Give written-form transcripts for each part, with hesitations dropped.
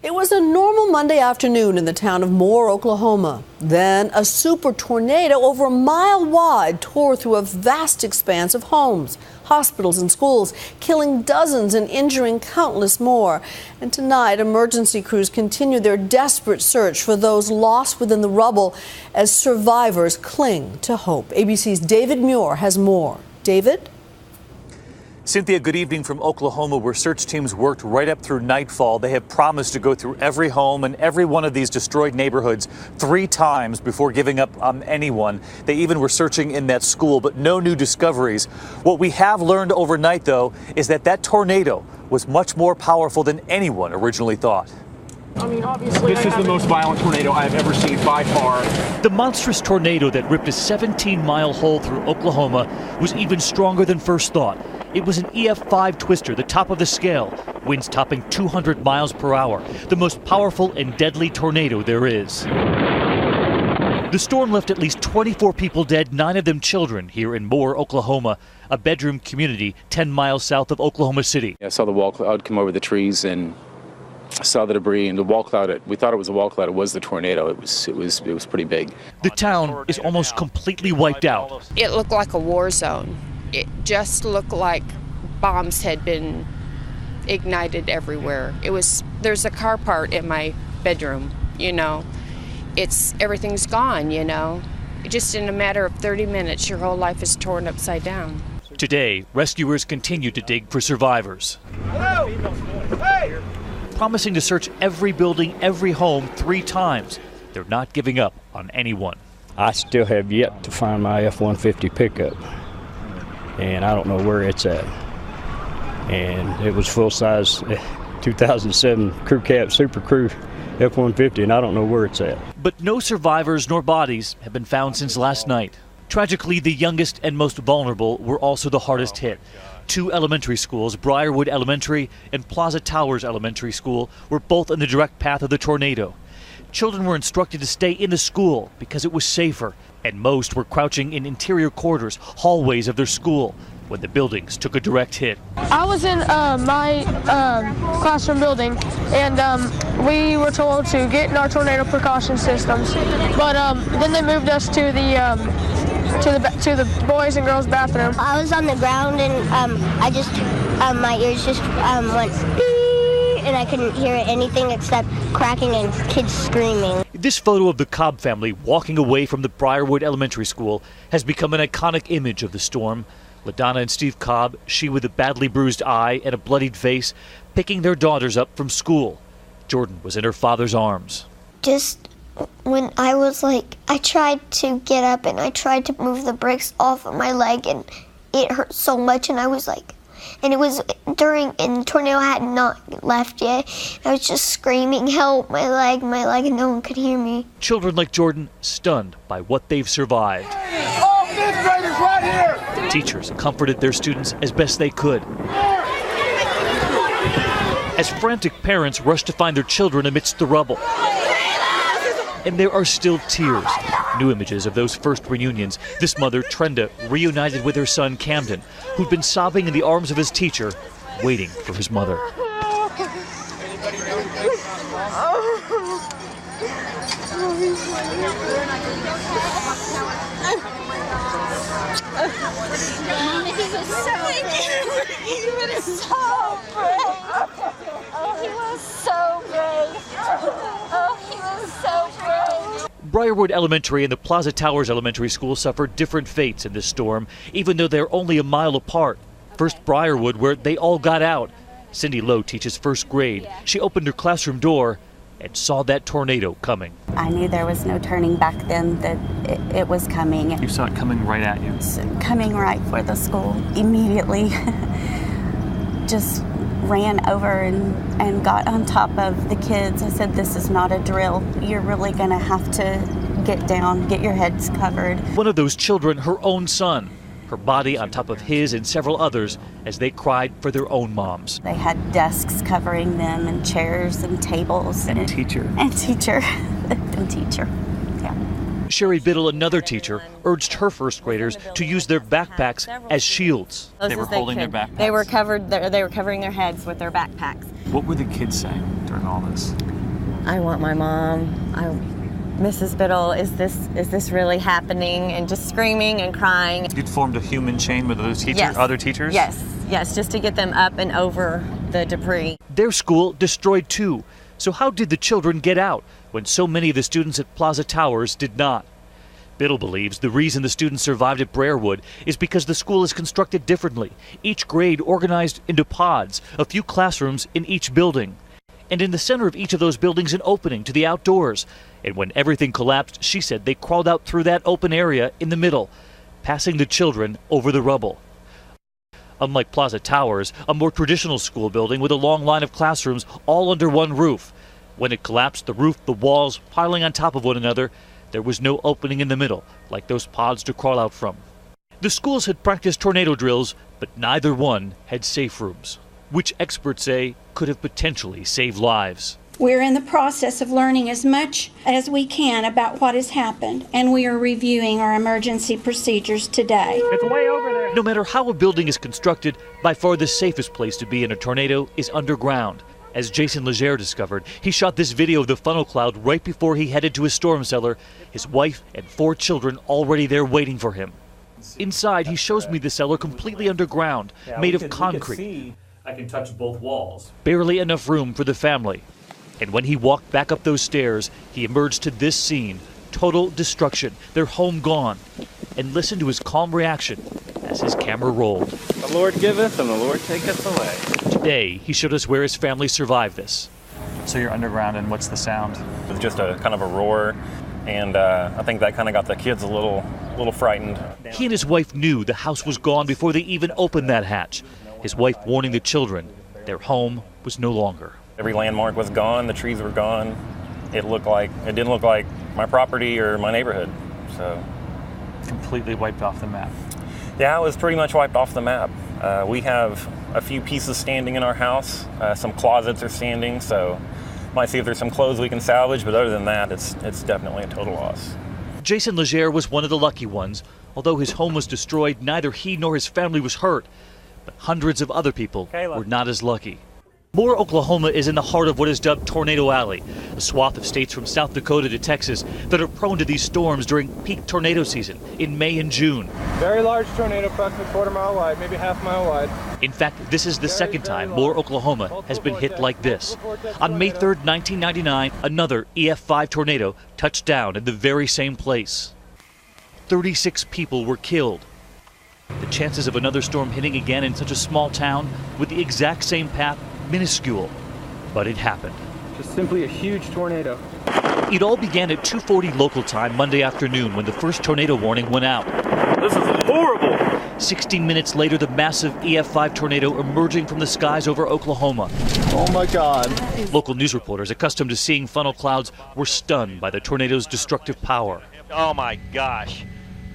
It was a normal Monday afternoon in the town of Moore, Oklahoma. Then a super tornado over a mile wide tore through a vast expanse of homes, hospitals and schools, killing dozens and injuring countless more. And tonight, emergency crews continue their desperate search for those lost within the rubble as survivors cling to hope. ABC's David Muir has more. David? Cynthia, good evening from Oklahoma, where search teams worked right up through nightfall. They have promised to go through every home and every one of these destroyed neighborhoods 3 times before giving up on anyone. They even were searching in that school, but no new discoveries. What we have learned overnight, though, is that tornado was much more powerful than anyone originally thought. I mean, obviously, this is the most violent tornado I've ever seen by far. The monstrous tornado that ripped a 17-mile hole through Oklahoma was even stronger than first thought. It was an EF5 twister, the top of the scale, winds topping 200 miles per hour, the most powerful and deadly tornado there is. The storm left at least 24 people dead, 9 of them children, here in Moore, Oklahoma, a bedroom community 10 miles south of Oklahoma City. I saw the wall cloud come over the trees and saw the debris, and the wall cloud, we thought it was a wall cloud, it was the tornado. It was pretty big. The town is almost completely wiped out. It looked like a war zone. It just looked like bombs had been ignited everywhere. There's a car part in my bedroom, you know. Everything's gone, you know. Just in a matter of 30 minutes, your whole life is torn upside down. Today, rescuers continue to dig for survivors. Hello. Hey. Promising to search every building, every home 3 times. They're not giving up on anyone. I still have yet to find my F-150 pickup, and I don't know where it's at. And it was full-size 2007 Crew Cab Super Crew F-150, and I don't know where it's at. But no survivors nor bodies have been found since last night. Tragically, the youngest and most vulnerable were also the hardest hit. 2 elementary schools, Briarwood Elementary and Plaza Towers Elementary School, were both in the direct path of the tornado. Children were instructed to stay in the school because it was safer, and most were crouching in interior quarters, hallways of their school, when the buildings took a direct hit. I was in my classroom building, and we were told to get in our tornado precaution systems, but then they moved us to the boys and girls bathroom. I was on the ground, and my ears just went beep, and I couldn't hear anything except cracking and kids screaming. This photo of the Cobb family walking away from the Briarwood Elementary School has become an iconic image of the storm. LaDonna and Steve Cobb, she with a badly bruised eye and a bloodied face, picking their daughters up from school. Jordan was in her father's arms. Just when I tried to get up and I tried to move the bricks off of my leg, and it hurt so much, and and it was and the tornado had not left yet. I was just screaming, help, my leg, and no one could hear me. Children like Jordan stunned by what they've survived. All 5th graders right here! Teachers comforted their students as best they could, as frantic parents rushed to find their children amidst the rubble. And there are still tears. New images of those first reunions. This mother, Trenda, reunited with her son, Camden, who'd been sobbing in the arms of his teacher, waiting for his mother. Briarwood Elementary and the Plaza Towers Elementary School suffered different fates in this storm, even though they're only a mile apart. First Briarwood, where they all got out. Cindy Lowe teaches first grade. She opened her classroom door and saw that tornado coming. I knew there was no turning back then, that it was coming. You saw it coming right at you? Coming right for the school. Immediately just ran over and got on top of the kids. I said, this is not a drill. You're really going to have to get down, get your heads covered. One of those children, her own son, her body on top of his and several others as they cried for their own moms. They had desks covering them and chairs and tables. And teacher. And teacher. And teacher. Yeah. Sherry Biddle, another teacher, urged her first graders to use their backpacks as shields. They were holding their backpacks? They were covering their heads with their backpacks. What were the kids saying? during all this? I want my mom. Mrs. Biddle, is this really happening? And just screaming and crying. You'd formed a human chain with those teachers, yes. Other teachers? Yes, just to get them up and over the debris. Their school destroyed too. So how did the children get out when so many of the students at Plaza Towers did not? Biddle believes the reason the students survived at Briarwood is because the school is constructed differently. Each grade organized into pods, a few classrooms in each building. And in the center of each of those buildings, an opening to the outdoors. And when everything collapsed, she said they crawled out through that open area in the middle, passing the children over the rubble. Unlike Plaza Towers, a more traditional school building with a long line of classrooms all under one roof. When it collapsed, the roof, the walls piling on top of one another, there was no opening in the middle, like those pods to crawl out from. The schools had practiced tornado drills, but neither one had safe rooms, which experts say could have potentially saved lives. We're in the process of learning as much as we can about what has happened, and we are reviewing our emergency procedures today. It's way over there. No matter how a building is constructed, by far the safest place to be in a tornado is underground. As Jason Legere discovered, he shot this video of the funnel cloud right before he headed to his storm cellar, his wife and 4 children already there waiting for him. Inside, he shows me the cellar completely underground, made of concrete. I can touch both walls. Barely enough room for the family. And when he walked back up those stairs, he emerged to this scene. Total destruction, their home gone. And listen to his calm reaction as his camera rolled. The Lord giveth and the Lord taketh away. Today, he showed us where his family survived this. So you're underground, and what's the sound? It was just a kind of a roar, and I think that kind of got the kids a little frightened. He and his wife knew the house was gone before they even opened that hatch. His wife warning the children their home was no longer. Every landmark was gone, the trees were gone. It didn't look like my property or my neighborhood. So completely wiped off the map. Yeah, it was pretty much wiped off the map. We have a few pieces standing in our house. Some closets are standing, so might see if there's some clothes we can salvage, but other than that, it's definitely a total loss. Jason Legere was one of the lucky ones. Although his home was destroyed, neither he nor his family was hurt. But hundreds of other people were not as lucky. Moore, Oklahoma is in the heart of what is dubbed Tornado Alley, a swath of states from South Dakota to Texas that are prone to these storms during peak tornado season in May and June. Very large tornado, approximately 1/4 mile wide, maybe 1/2 mile wide. In fact, this is the second time Moore, Oklahoma has been hit like this. On May 3rd, 1999, another EF5 tornado touched down in the very same place. 36 people were killed. The chances of another storm hitting again in such a small town with the exact same path, minuscule, but it happened. Just simply a huge tornado. It all began at 2:40 local time Monday afternoon when the first tornado warning went out. This is horrible. 16 minutes later, the massive EF5 tornado emerging from the skies over Oklahoma. Oh my God. Local news reporters accustomed to seeing funnel clouds were stunned by the tornado's destructive power. Oh my gosh.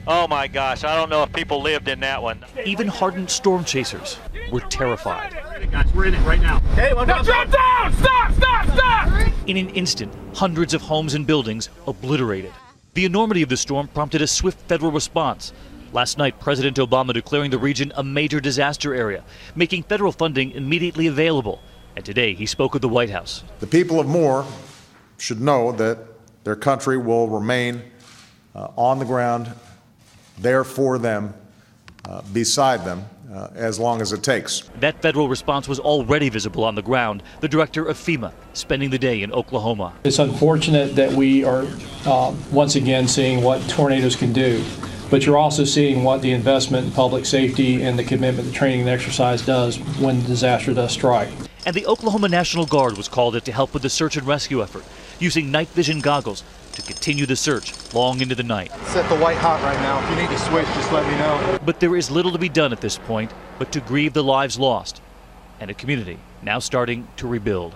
Oh my gosh, I don't know if people lived in that one. Even hardened storm chasers were terrified. Guys, we're in it right now. Okay, drop down! Stop! In an instant, hundreds of homes and buildings obliterated. The enormity of the storm prompted a swift federal response. Last night, President Obama declaring the region a major disaster area, making federal funding immediately available. And today, he spoke at the White House. The people of Moore should know that their country will remain on the ground, there for them, beside them, as long as it takes. That federal response was already visible on the ground. The director of FEMA spending the day in Oklahoma. It's unfortunate that we are once again seeing what tornadoes can do, but you're also seeing what the investment in public safety and the commitment to training and exercise does when disaster does strike. And the Oklahoma National Guard was called in to help with the search and rescue effort, using night vision goggles to continue the search long into the night. It's at the white hot right now. If you need to switch, just let me know. But there is little to be done at this point but to grieve the lives lost and a community now starting to rebuild.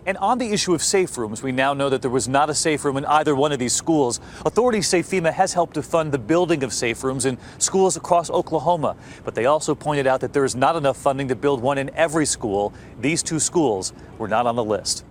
And on the issue of safe rooms, we now know that there was not a safe room in either one of these schools. Authorities say FEMA has helped to fund the building of safe rooms in schools across Oklahoma. But they also pointed out that there is not enough funding to build one in every school. These 2 schools were not on the list.